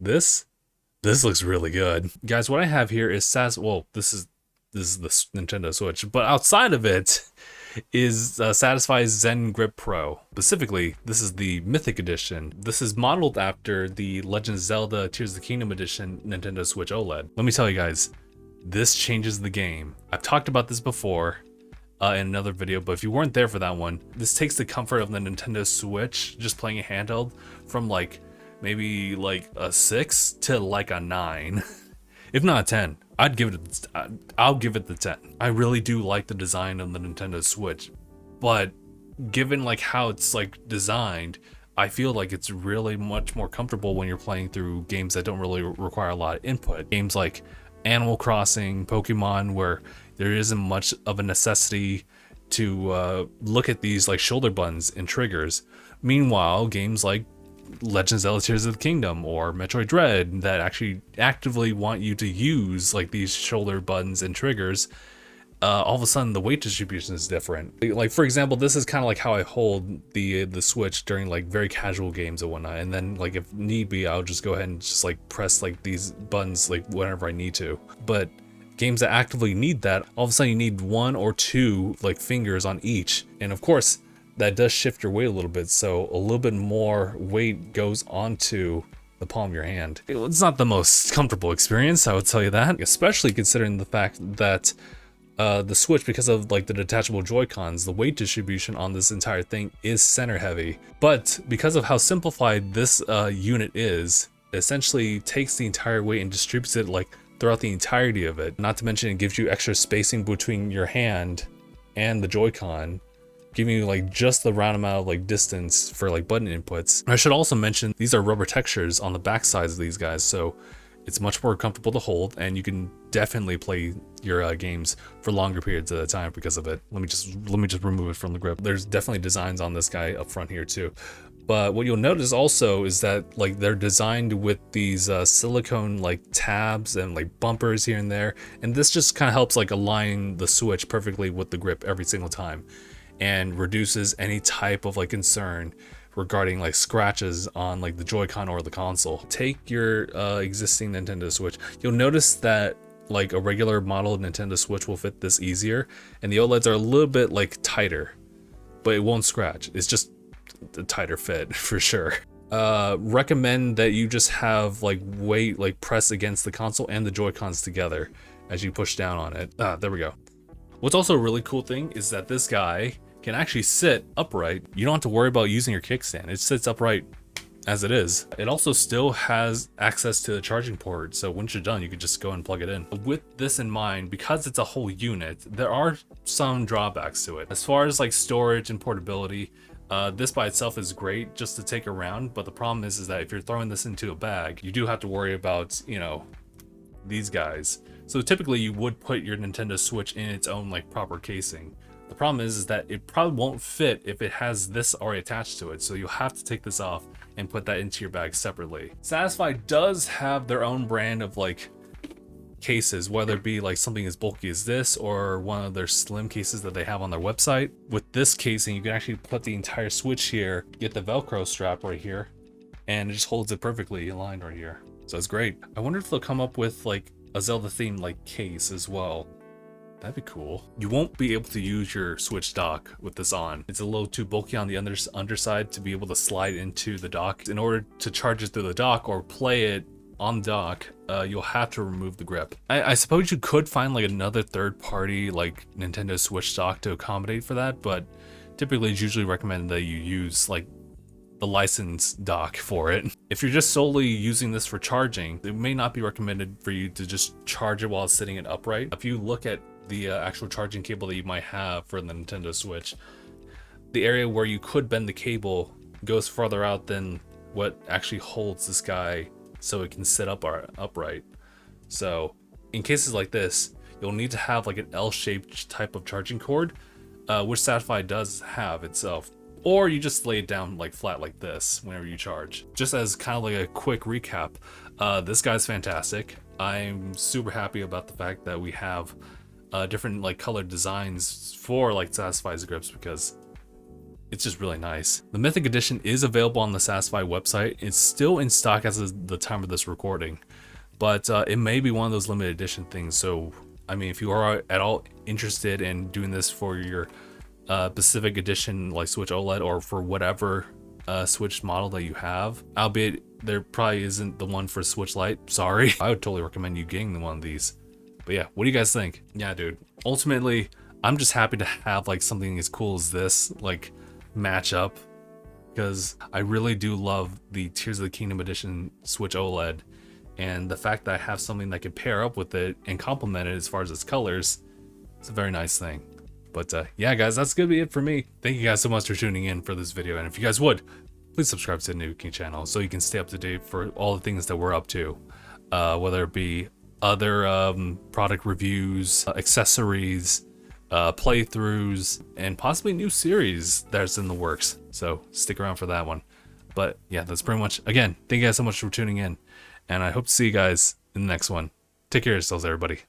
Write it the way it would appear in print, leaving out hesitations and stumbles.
This this looks really good. Guys, what I have here is well, this is the Nintendo Switch, but outside of it is Satisfy's Zen Grip Pro. Specifically, this is the Mythic Edition. This is modeled after the Legend of Zelda Tears of the Kingdom Edition Nintendo Switch OLED. Let me tell you guys, this changes the game. I've talked about this before in another video, but if you weren't there for that one, this takes the comfort of the Nintendo Switch, just playing a handheld, from like maybe like a 6 to like a 9, if not a 10. I'll give it the 10. I really do like the design of the Nintendo Switch, but given like how it's like designed, I feel like it's really much more comfortable when you're playing through games that don't really require a lot of input. Games like Animal Crossing, Pokemon, where there isn't much of a necessity to look at these like shoulder buttons and triggers. Meanwhile, games like Legend of Zelda Tears of the Kingdom or Metroid Dread that actually actively want you to use like these shoulder buttons and triggers, all of a sudden the weight distribution is different. Like for example, this is kind of like how I hold the Switch during like very casual games and whatnot, and then like if need be, I'll just go ahead and just like press like these buttons like whenever I need to. But games that actively need that, all of a sudden you need one or two like fingers on each, and of course that does shift your weight a little bit, so a little bit more weight goes onto the palm of your hand. It's not the most comfortable experience, I would tell you that, especially considering the fact that the Switch, because of like the detachable Joy-Cons, the weight distribution on this entire thing is center heavy. But because of how simplified this unit is, it essentially takes the entire weight and distributes it like throughout the entirety of it. Not to mention it gives you extra spacing between your hand and the Joy-Con, giving you like just the round amount of like distance for like button inputs. I should also mention these are rubber textures on the back sides of these guys, so it's much more comfortable to hold, and you can definitely play your games for longer periods at a time because of it. Let me just remove it from the grip. There's definitely designs on this guy up front here too. But what you'll notice also is that like they're designed with these silicone like tabs and like bumpers here and there, and this just kind of helps like align the Switch perfectly with the grip every single time, and reduces any type of like concern regarding like scratches on like the Joy-Con or the console. Take your existing Nintendo Switch. You'll notice that like a regular model Nintendo Switch will fit this easier, and the OLEDs are a little bit like tighter, but it won't scratch. It's just a tighter fit for sure. Recommend that you just have like weight like press against the console and the Joy-Cons together as you push down on it. There we go. What's also a really cool thing is that this guy can actually sit upright. You don't have to worry about using your kickstand. It sits upright as it is. It also still has access to the charging port, so once you're done, you could just go and plug it in. With this in mind, because it's a whole unit, there are some drawbacks to it. As far as like storage and portability, this by itself is great just to take around, but the problem is that if you're throwing this into a bag, you do have to worry about, you know, these guys. So typically you would put your Nintendo Switch in its own like proper casing. The problem is that it probably won't fit if it has this already attached to it, so you'll have to take this off and put that into your bag separately. Satisfy does have their own brand of like cases, whether it be like something as bulky as this or one of their slim cases that they have on their website. With this casing, you can actually put the entire Switch here, get the Velcro strap right here, and it just holds it perfectly aligned right here. So it's great. I wonder if they'll come up with like a Zelda themed like case as well. That'd be cool. You won't be able to use your Switch dock with this on. It's a little too bulky on the underside to be able to slide into the dock. In order to charge it through the dock or play it on the dock, you'll have to remove the grip. I suppose you could find like another third-party like Nintendo Switch dock to accommodate for that, but typically it's usually recommended that you use like the licensed dock for it. If you're just solely using this for charging, it may not be recommended for you to just charge it while it's sitting it upright. If you look at the actual charging cable that you might have for the Nintendo Switch, the area where you could bend the cable goes farther out than what actually holds this guy so it can sit upright. So in cases like this, you'll need to have like an L-shaped type of charging cord, which Satisfy does have itself. Or you just lay it down like flat like this whenever you charge. Just as kind of like a quick recap, this guy's fantastic. I'm super happy about the fact that we have different like colored designs for like Satisfy's grips, because it's just really nice. The Mythic Edition is available on the Satisfy website. It's still in stock as of the time of this recording, but it may be one of those limited edition things. So, I mean, if you are at all interested in doing this for your Pacific Edition, like Switch OLED, or for whatever Switch model that you have, albeit there probably isn't the one for Switch Lite, sorry, I would totally recommend you getting one of these. But yeah, what do you guys think? Yeah, dude, ultimately, I'm just happy to have like something as cool as this, like, match up, because I really do love the Tears of the Kingdom Edition Switch OLED, and the fact that I have something that can pair up with it and complement it as far as its colors, it's a very nice thing. But yeah, guys, that's gonna be it for me. Thank you guys so much for tuning in for this video, and if you guys would, please subscribe to the Tanuki channel so you can stay up to date for all the things that we're up to, whether it be other product reviews, accessories, playthroughs, and possibly new series that's in the works. So stick around for that one. But yeah, that's pretty much, again, thank you guys so much for tuning in, and I hope to see you guys in the next one. Take care of yourselves, everybody.